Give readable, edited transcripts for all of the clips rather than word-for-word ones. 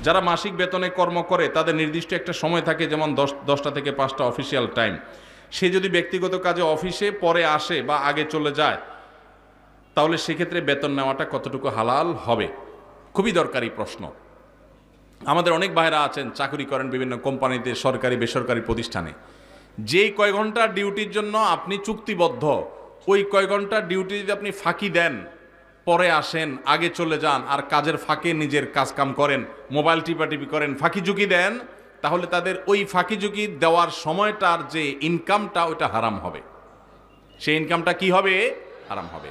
যারা মাসিক বেতনে কর্ম করে তাদের নির্দিষ্ট একটা সময় থাকে, যেমন 10টা থেকে 5টা অফিসিয়াল টাইম। সে যদি ব্যক্তিগত কাজে অফিসে পরে আসে বা আগে চলে যায়, তাহলে সেক্ষেত্রে বেতন নেওয়াটা কতটুকু হালাল হবে? খুবই দরকারি প্রশ্ন। আমাদের অনেক ভাইরা আছেন, চাকরি করেন বিভিন্ন কোম্পানিতে, সরকারি বেসরকারি প্রতিষ্ঠানে। যেই কয় ঘন্টা ডিউটির জন্য আপনি চুক্তিবদ্ধ, ওই কয় ঘন্টা ডিউটি যদি আপনি ফাঁকি দেন, পরে আসেন, আগে চলে যান, আর কাজের ফাঁকে নিজের কাজকাম করেন, মোবাইল টিপাটিপি করেন, ফাঁকি ঝুঁকি দেন, তাহলে তাদের ওই ফাঁকি ঝুঁকি দেওয়ার সময়টার যে ইনকামটা, ওইটা হারাম হবে। সেই ইনকামটা কি হবে? হারাম হবে।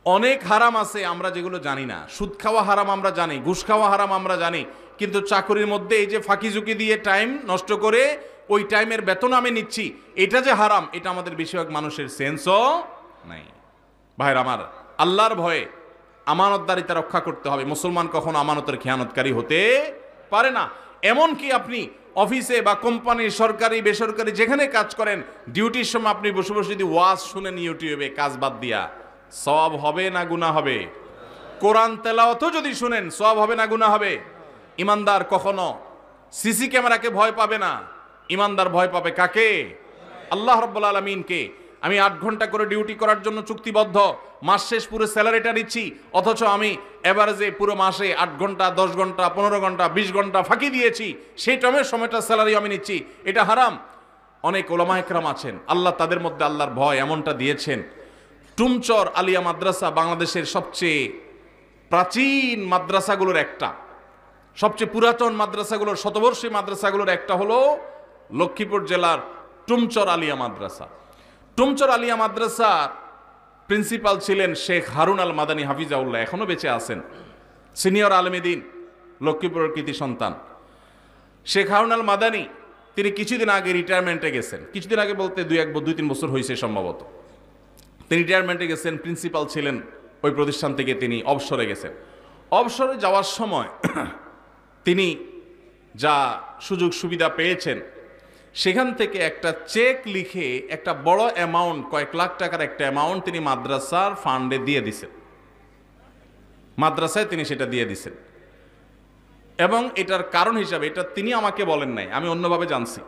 অনেক হারাম আছে আমরা যেগুলো জানি না। সুদ খাওয়া হারাম আমরা জানি, ঘুষ খাওয়া হারাম আমরা জানি, কিন্তু চাকরির মধ্যে এই যে ফাঁকি ঝুঁকি দিয়ে টাইম নষ্ট করে ওই টাইমের বেতন আমি নিচ্ছি, এটা যে হারাম, এটা আমাদের বেশিরভাগ মানুষের সেন্সও নাই। ভাইরা আমার, আল্লাহর ভয়ে আমানতদারিতা রক্ষা করতে হবে। মুসলমান কখনো আমানতের খেয়ানতকারী হতে পারে না। এমনকি আপনি অফিসে বা কোম্পানি, সরকারি বেসরকারি যেখানে কাজ করেন, ডিউটির সময় আপনি বসে বসে যদি ওয়াজ শুনেন ইউটিউবে কাজ বাদ দিয়া, সওয়াব হবে না গুনাহ হবে? কোরআন তেলাওয়াতও যদি শুনেন, সওয়াব হবে না গুনাহ হবে? ইমানদার কখনো সিসি ক্যামেরাকে ভয় পাবে না। ইমানদার ভয় পাবে কাকে? আল্লাহ রাব্বুল আলামিনকে। আমি 8 ঘন্টা করে ডিউটি করার জন্য চুক্তিবদ্ধ, মাস শেষ পুরো স্যালারিটা নিচ্ছি, অথচ আমি এভারেজে পুরো মাসে 8 ঘন্টা, 10 ঘন্টা, 15 ঘন্টা, 20 ঘন্টা ফাঁকি দিয়েছি, সেই টাইমের সময়টা স্যালারি আমি নিচ্ছি, এটা হারাম। অনেক ওলামা একরাম আছেন, আল্লাহ তাদের মধ্যে আল্লাহর ভয় এমনটা দিয়েছেন। টুমচর আলিয়া মাদ্রাসা বাংলাদেশের সবচেয়ে প্রাচীন মাদ্রাসাগুলোর একটা, সবচেয়ে পুরাতন মাদ্রাসাগুলোর, শতবর্ষী মাদ্রাসাগুলোর একটা হলো লক্ষ্মীপুর জেলার টুমচর আলিয়া মাদ্রাসা। টুমচর আলিয়া মাদ্রাসার প্রিন্সিপাল ছিলেন শেখ হারুন আল মাদানী হাফিজাউল্লাহ, এখনো বেঁচে আছেন, সিনিয়র আলেমে দ্বীন, লক্ষ্মীপুরের কৃতি সন্তান। শেখ হারুন আল মাদানী তিনি কিছুদিন আগে রিটায়ারমেন্টে গেছেন। কিছুদিন আগে বলতে 2-3 বছর হয়েছে সম্ভবত। তিনি রিটায়ারমেন্টে গেছেন, প্রিন্সিপাল ছিলেন ওই প্রতিষ্ঠান থেকে, তিনি অবসরে গেছেন। অবসরে যাওয়ার সময় তিনি যা সুযোগ সুবিধা পেয়েছেন, সেখান থেকে একটা চেক লিখে একটা বড় অ্যামাউন্ট, কয়েক লাখ টাকার একটা অ্যামাউন্ট তিনি মাদ্রাসার ফান্ডে দিয়ে দিছেন। মাদ্রাসায় তিনি সেটা দিয়ে দিছেন, এবং এটার কারণ হিসাবে, এটা তিনি আমাকে বলেন নাই, আমি অন্যভাবে জানছি,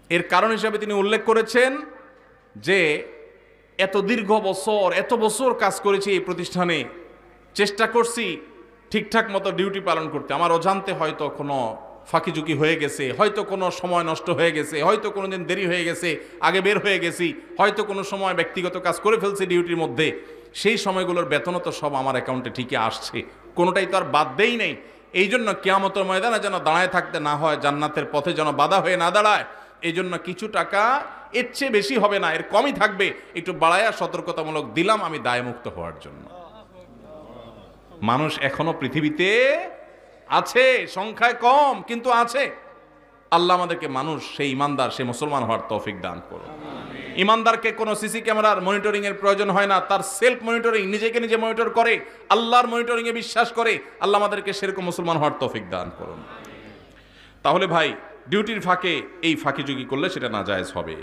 এর কারণ হিসাবে তিনি উল্লেখ করেছেন যে এত দীর্ঘ বছর, এত বছর কাজ করেছি এই প্রতিষ্ঠানে, চেষ্টা করছি ঠিকঠাক মতো ডিউটি পালন করতে, আমার অজান্তে হয়তো কোনো ফাঁকি ঝুঁকি হয়ে গেছে, হয়তো কোনো সময় নষ্ট হয়ে গেছে, হয়তো কোনো দিন দেরি হয়ে গেছে, আগে বের হয়ে গেছি, হয়তো কোনো সময় ব্যক্তিগত কাজ করে ফেলছি ডিউটির মধ্যে, সেই সময়গুলোর বেতনও তো সব আমার অ্যাকাউন্টে ঠিকই আসছে, কোনোটাই তো আর বাদ দেই নেই। এই জন্য কিয়ামতের ময়দানে যেন দাঁড়ায় থাকতে না হয়, জান্নাতের পথে যেন বাধা হয়ে না দাঁড়ায়, এই জন্য কিছু টাকা, এর চেয়ে বেশি হবে না, এর কমই থাকবে, একটু বাড়ায়া সতর্কতামূলক দিলাম আমি দায়মুক্ত হওয়ার জন্য। মানুষ এখনো পৃথিবীতে আছে, সংখ্যায় কম, কিন্তু আছে। আল্লাহ আমাদেরকে মানুষ, সেই ইমানদার, সেই মুসলমান হওয়ার তৌফিক দান করুন। ইমানদারকে কোনো সিসি ক্যামেরার মনিটরিং এর প্রয়োজন হয় না, তার সেলফ মনিটরিং, নিজেকে নিজে মনিটর করে, আল্লাহর মনিটরিং এ বিশ্বাস করে। আল্লাহ আমাদেরকে সেরকম মুসলমান হওয়ার তৌফিক দান করুন। তাহলে ভাই, ডিউটির ফাঁকে এই ফাঁকিঝুঁকি করলে সেটা নাজায়েজ হবে।